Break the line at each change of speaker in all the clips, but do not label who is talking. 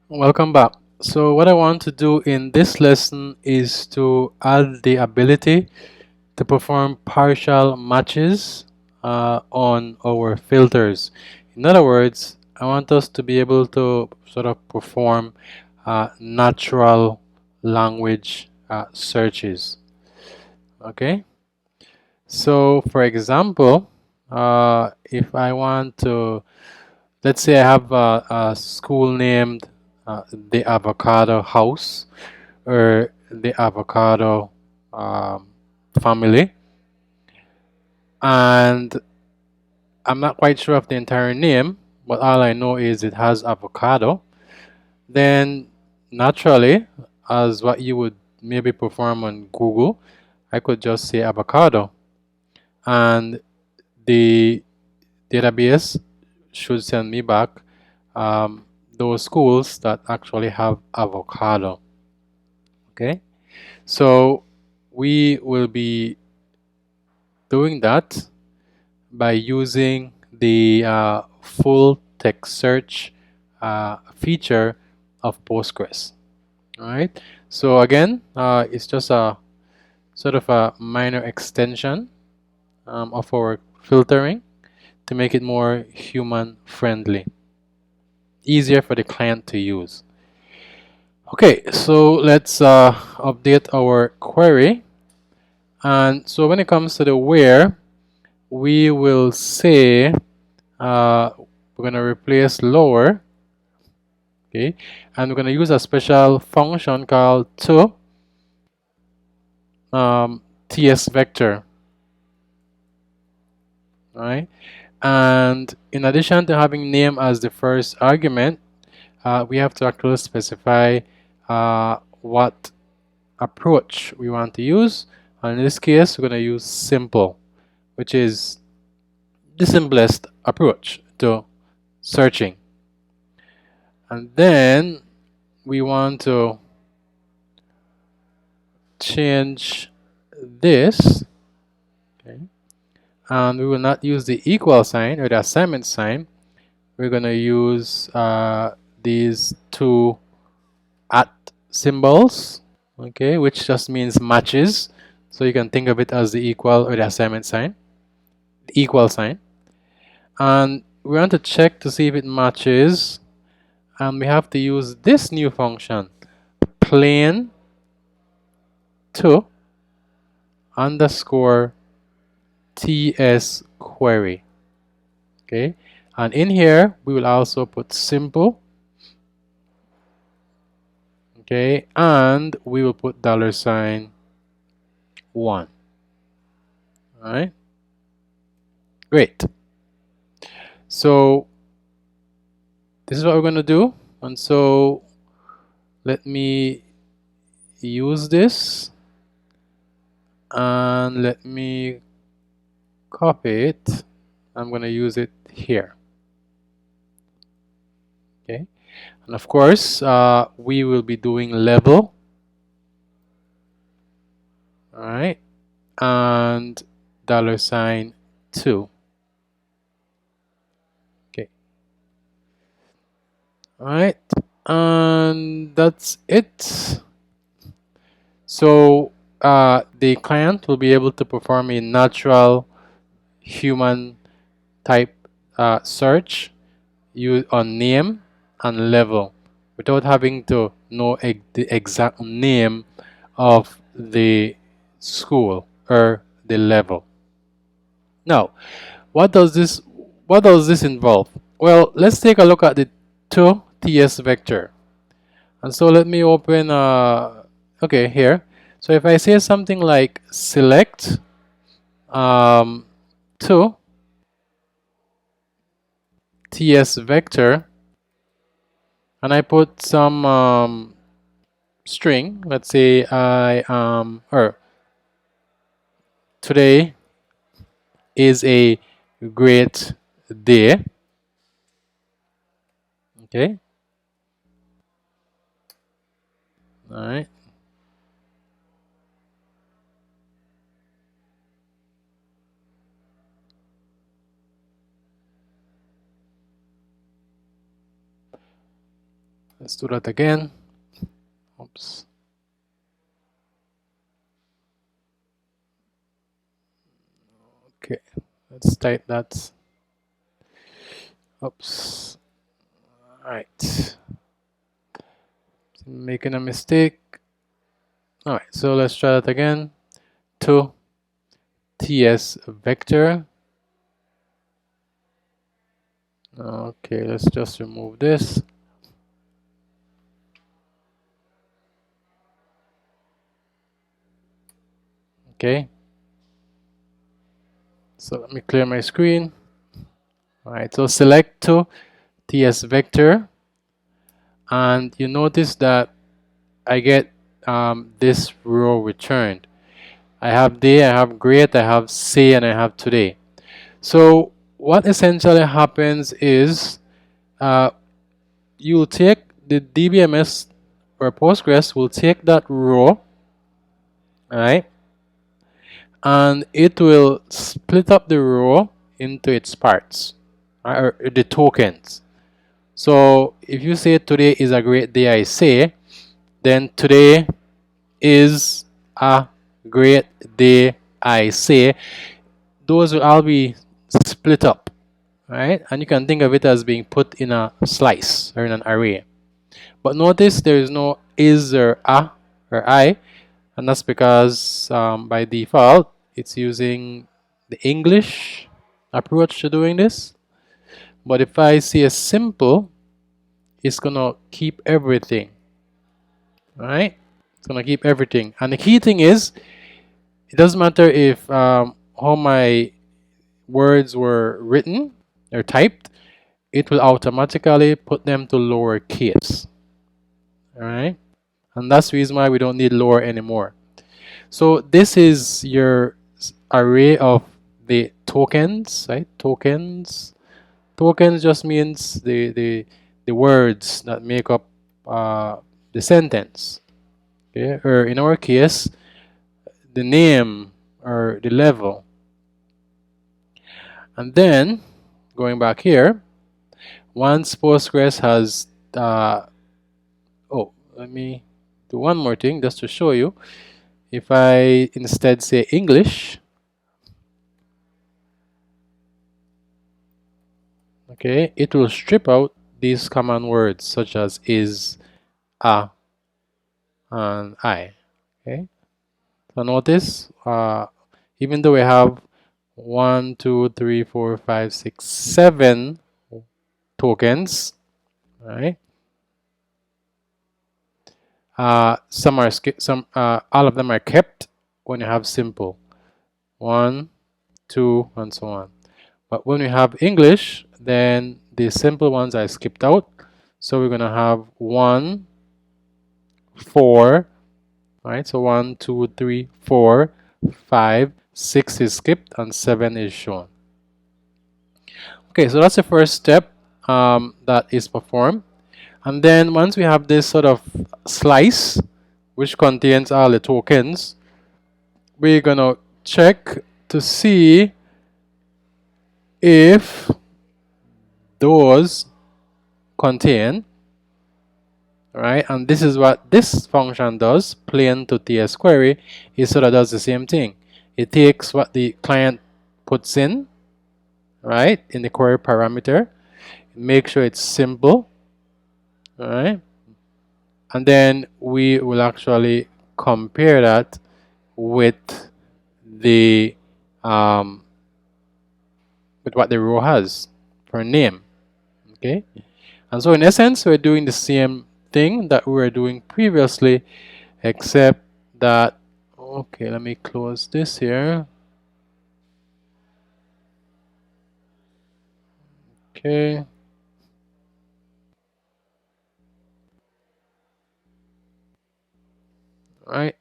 Welcome back. So what I want to do in this lesson is to add the ability to perform partial matches on our filters. In other words, I want us to be able to sort of perform natural language searches. Okay, so for example, if I want to, let's say I have a school named the Avocado House or the Avocado um, Family, and I'm not quite sure of the entire name, but all I know is it has avocado. Then naturally, as what you would maybe perform on Google, I could just say avocado, and the database should send me back um, those schools that actually have avocado. Okay, so we will be doing that by using the full text search feature of Postgres. All right. So again, it's just a sort of a minor extension of our filtering to make it more human friendly, easier for the client to use. Okay, so let's update our query. And so when it comes to the where, we will say we're going to replace lower, okay, and we're going to use a special function called to ts vector. All right, and in addition to having name as the first argument, we have to actually specify what approach we want to use. And in this case, we're going to use simple, which is the simplest approach to searching. And then we want to change this, okay, and we will not use the equal sign or the assignment sign. We're going to use these two at symbols, okay, which just means matches. So you can think of it as the equal or the assignment sign, the equal sign. And we want to check to see if it matches, and we have to use this new function, plain to underscore ts query. Okay, and in here we will also put simple, okay, and we will put $1. All right, great. So this is what we're going to do, and so let me use this and let me copy it. I'm going to use it here. Okay, and of course we will be doing level, all right, and $2. Okay, all right, and that's it. So the client will be able to perform a natural human type search on name and level without having to know the exact name of the school or the level. Now, what does this involve? Well, let's take a look at the to ts vector. And so let me open okay, here. So if I say something like select to ts vector, and I put some string, let's say I or today is a great day. Okay, all right. Let's do that again. Oops. Okay, let's type that. Oops. All right. Making a mistake. All right, so let's try that again. To TS vector. Okay, let's just remove this. Okay. So let me clear my screen. All right, so select to TS vector, and you notice that I get this row returned. I have day, I have great, I have say, and I have today. So what essentially happens is you'll take the DBMS or Postgres will take that row, right, and it will split up the row into its parts, right, or the tokens. So if you say today is a great day, I say, then today is a great day, I say. Those will all be split up, right? And you can think of it as being put in a slice or in an array. But notice there is no is or a or I, and that's because by default it's using the English approach to doing this. But if I see a simple, it's gonna keep everything, right? It's gonna keep everything. And the key thing is, it doesn't matter if how my words were written or typed, it will automatically put them to lowercase. Alright? And that's the reason why we don't need lower anymore. So this is your array of the tokens, right? Tokens. Tokens just means the words that make up the sentence. Okay? Or in our case, the name or the level. And then going back here, once Postgres has let me do one more thing just to show you. If I instead say English, okay, it will strip out these common words such as is, a, and I. Okay, so notice even though we have 1, 2, 3, 4, 5, 6, 7 tokens, right? Some are all of them are kept when you have simple 1, 2, and so on. But when we have English, then the simple ones are skipped out. So we're gonna have 1, 4, right? So 1, 2, 3, 4, 5, 6 is skipped, and 7 is shown. Okay, so that's the first step that is performed. And then once we have this sort of slice, which contains all the tokens, we're gonna check to see if those contain, right? And this is what this function does, plain to TS query, it sort of does the same thing. It takes what the client puts in, right, in the query parameter, make sure it's simple, right? And then we will actually compare that with the with what the row has for name. Okay, and so in essence we're doing the same thing that we were doing previously, except that, okay, let me close this here. Okay, all right,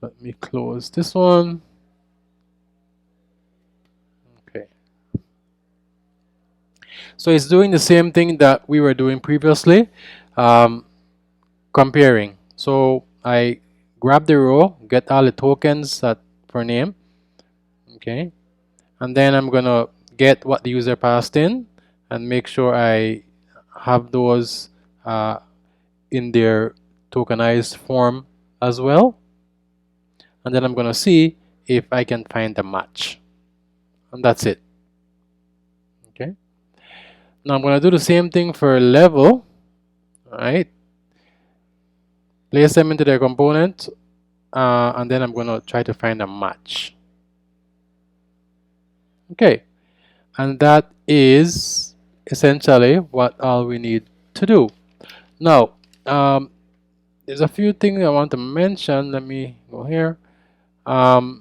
let me close this one. Okay, so it's doing the same thing that we were doing previously, comparing. So I grab the row, get all the tokens that for name, okay, and then I'm gonna get what the user passed in and make sure I have those in their tokenized form as well. And then I'm going to see if I can find a match. And that's it. Okay. Now I'm going to do the same thing for level. All right. Place them into their component. And then I'm going to try to find a match. Okay. And that is essentially what all we need to do. Now, there's a few things I want to mention. Let me go here. All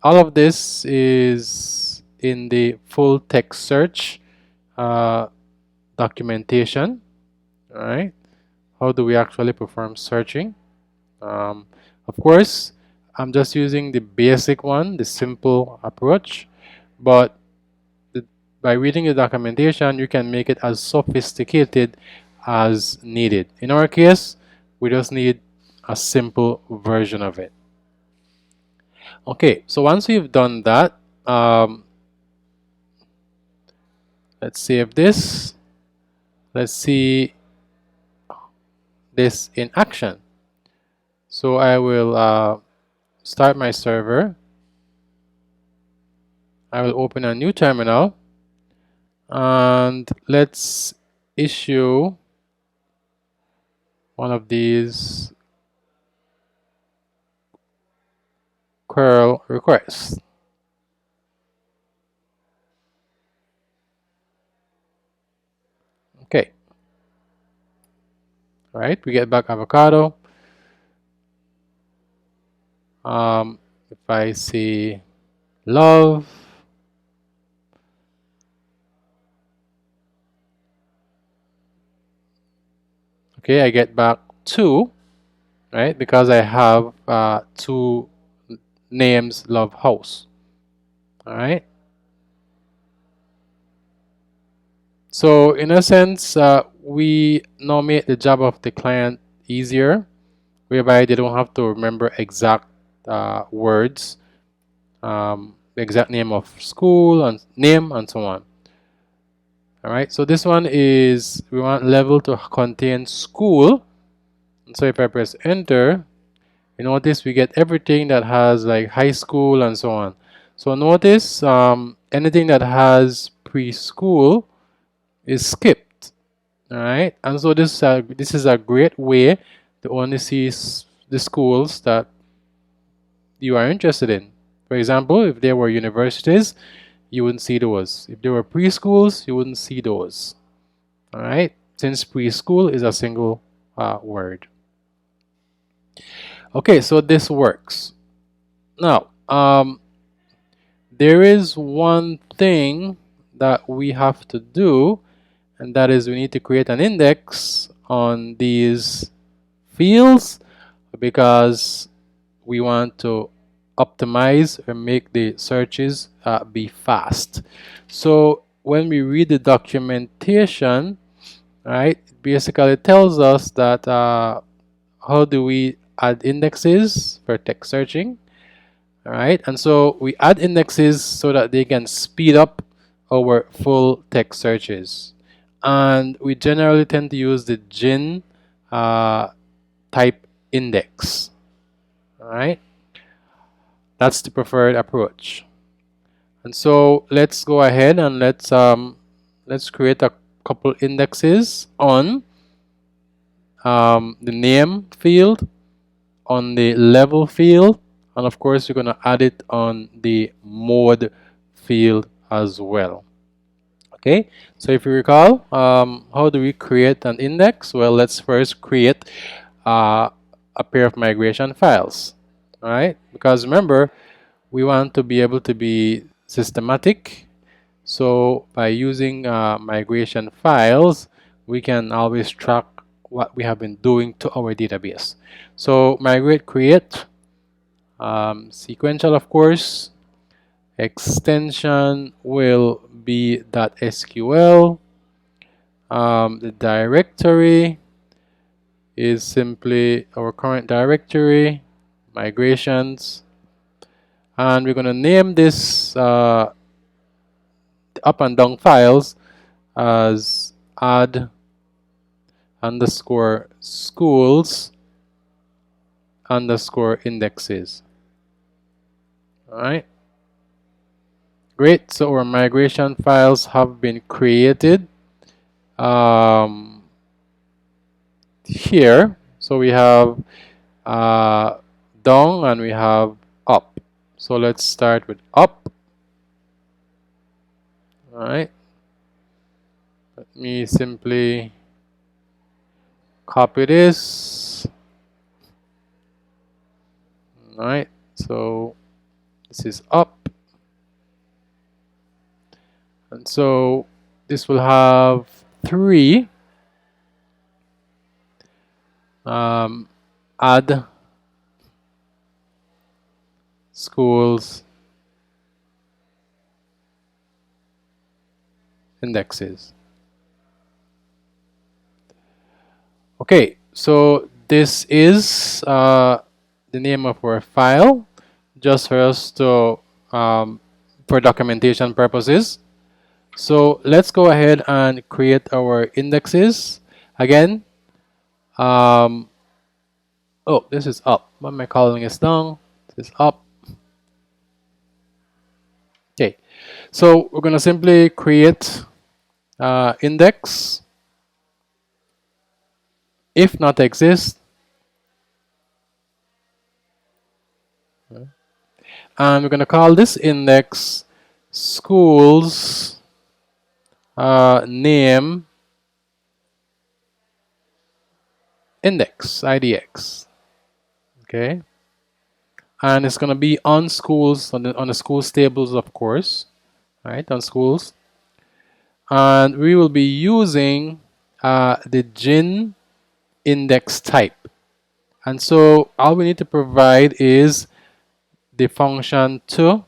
of this is in the full text search documentation. All right. How do we actually perform searching? Of course, I'm just using the basic one, the simple approach, but by reading the documentation, you can make it as sophisticated as needed. In our case, we just need a simple version of it. Okay, so once we've done that, let's save this. Let's see this in action. So I will start my server. I will open a new terminal, and let's issue one of these curl requests. Okay. All right, we get back avocado. If I see love, okay, I get back 2, right? Because I have 2 names love house. All right. So in a sense, we now make the job of the client easier, whereby they don't have to remember exact words, the exact name of school and name and so on. All right. So this one is, we want level to contain school. And so if I press enter, you notice we get everything that has like high school and so on. So notice anything that has preschool is skipped. All right, and so this is a great way to only see the schools that you are interested in. For example, if there were universities, you wouldn't see those. If there were preschools, you wouldn't see those. All right, since preschool is a single word. Okay, so this works. Now, there is one thing that we have to do, and that is we need to create an index on these fields because we want to optimize or make the searches be fast. So when we read the documentation, right, it basically tells us that how do we add indexes for text searching. All right, and so we add indexes so that they can speed up our full text searches. And we generally tend to use the gin type index. All right, that's the preferred approach. And so let's go ahead and let's create a couple indexes on the name field, on the level field, and of course you're going to add it on the mode field as well. Okay, so if you recall, how do we create an index? Well, let's first create a pair of migration files. All right, because remember, we want to be able to be systematic. So by using migration files, we can always track what we have been doing to our database. So migrate create, sequential of course, extension will be .sql, the directory is simply our current directory, migrations, and we're going to name this up and down files as add underscore schools underscore indexes. All right. Great. So our migration files have been created here. So we have down and we have up. So let's start with up. All right. Let me simply copy this. All right. So this is up. And so this will have 3 add schools indexes. Okay, so this is the name of our file, just for us to for documentation purposes. So let's go ahead and create our indexes again. Oh, this is up. What am I calling this down? This is up. Okay, so we're gonna simply create index. If not exist, and we're gonna call this index schools name index IDX. Okay, and it's gonna be on schools on the schools tables, of course, right? On schools, and we will be using the gin index type. And so all we need to provide is the function to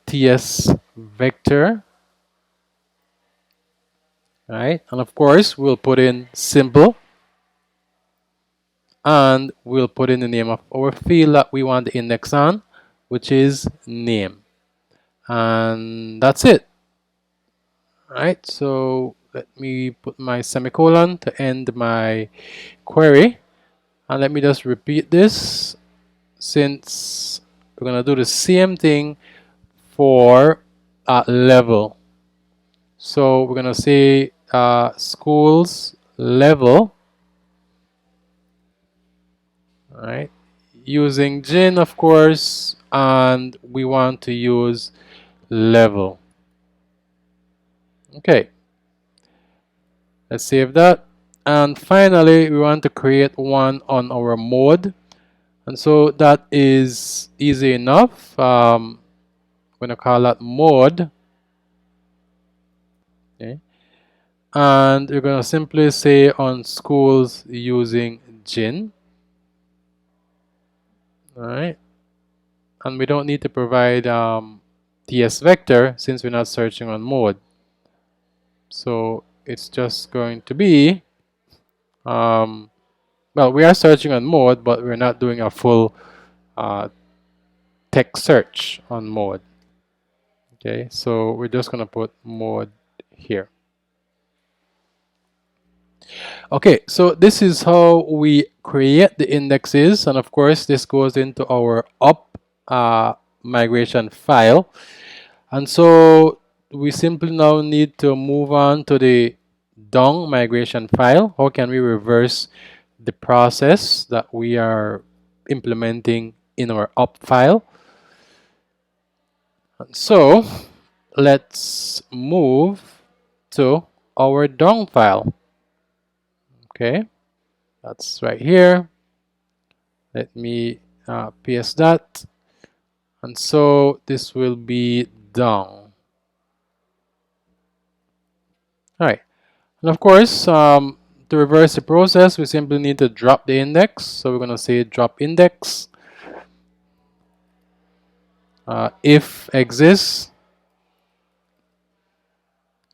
ts vector, right? And of course we'll put in simple, and we'll put in the name of our field that we want the index on, which is name, and that's it. All right, so let me put my semicolon to end my query, and let me just repeat this, since we're gonna do the same thing for level. So we're gonna say schools level, all right, using gin, of course, and we want to use level. Okay, let's save that. And finally, we want to create one on our mode, and so that is easy enough. I'm gonna call that mode. Okay, and we're gonna simply say on schools using gin. All right, and we don't need to provide ts vector since we're not searching on mode. So it's just going to be well, we are searching on mode, but we're not doing a full text search on mode. Okay, so we're just gonna put mode here. Okay, so this is how we create the indexes, and of course this goes into our up migration file. And so we simply now need to move on to the down migration file. How can we reverse the process that we are implementing in our up file? And so let's move to our down file. Okay, that's right here. Let me paste that, and so this will be down. All right, and of course to reverse the process, we simply need to drop the index. So we're going to say drop index if exists.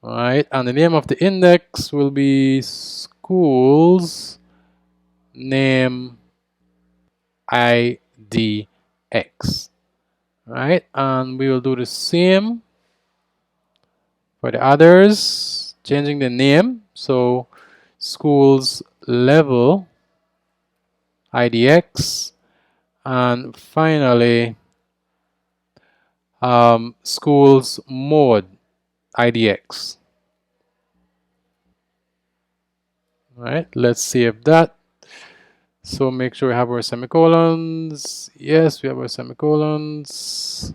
All right, and the name of the index will be schools name IDX. All right, and we will do the same for the others, changing the name. So schools level IDX, and finally schools mode IDX. All right, let's save that. So make sure we have our semicolons. Yes, we have our semicolons.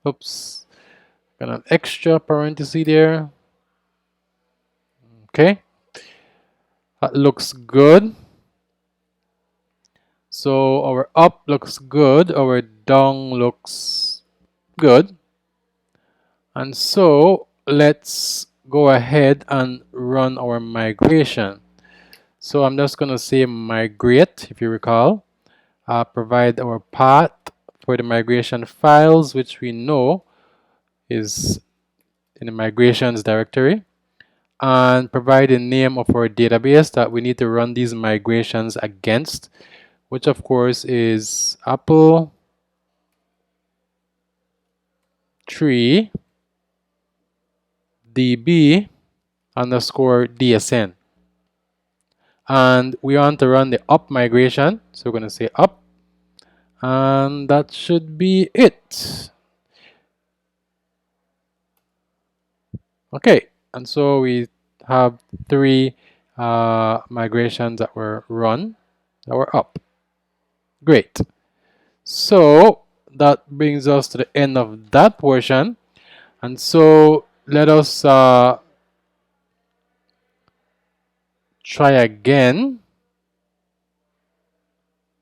Oops, got an extra parenthesis there. Okay, that looks good. So our up looks good, our down looks good. And so let's go ahead and run our migration. So I'm just going to say migrate, if you recall, provide our path for the migration files, which we know is in the migrations directory, and provide the name of our database that we need to run these migrations against, which of course is Apple tree db underscore DSN. And we want to run the up migration, so we're going to say up, and that should be it. Okay, and so we have 3 migrations that were run, that were up. Great. So that brings us to the end of that portion, and so let us try again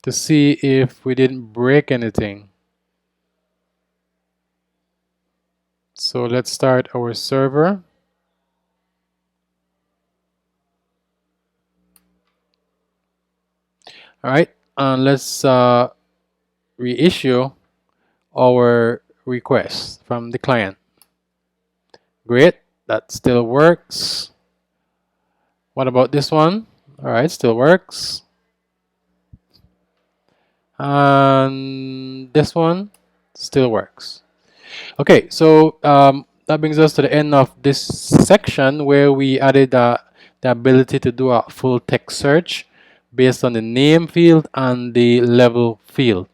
to see if we didn't break anything. So let's start our server. All right, and let's reissue our request from the client. Great, that still works. What about this one? All right, still works. And this one still works. Okay, so that brings us to the end of this section where we added the ability to do a full text search based on the name field and the level field.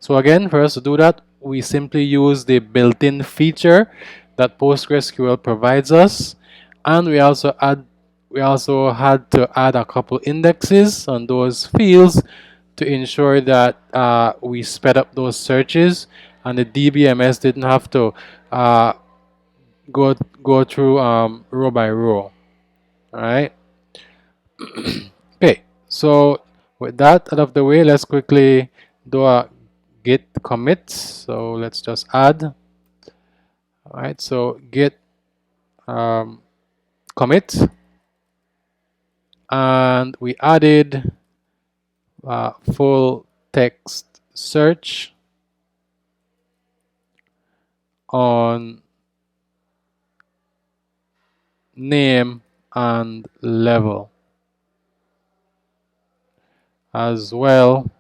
So again, for us to do that, we simply use the built-in feature that PostgreSQL provides us, and we also had to add a couple indexes on those fields to ensure that we sped up those searches and the DBMS didn't have to go through row by row. All right. Okay. So with that out of the way, let's quickly do a Git commit. So let's just add. All right. So Git commit, and we added full text search on name and level, as well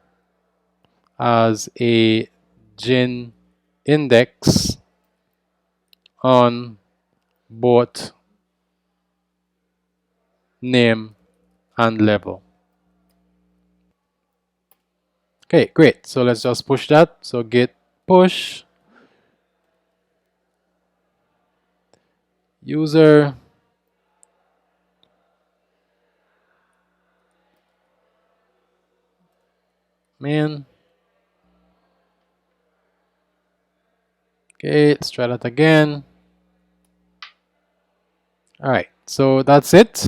as a gin index on both name and level. Okay, great. So let's just push that. So git push user main. Okay, let's try that again. All right, so that's it.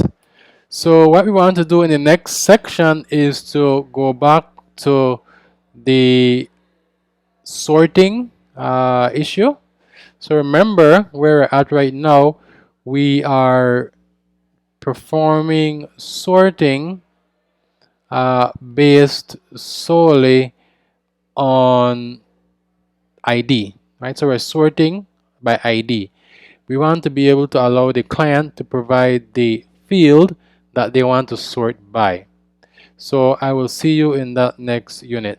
So what we want to do in the next section is to go back to the sorting issue. So remember where we're at right now. We are performing sorting based solely on ID, right? So we're sorting by ID. We want to be able to allow the client to provide the field that they want to sort by. So I will see you in that next unit.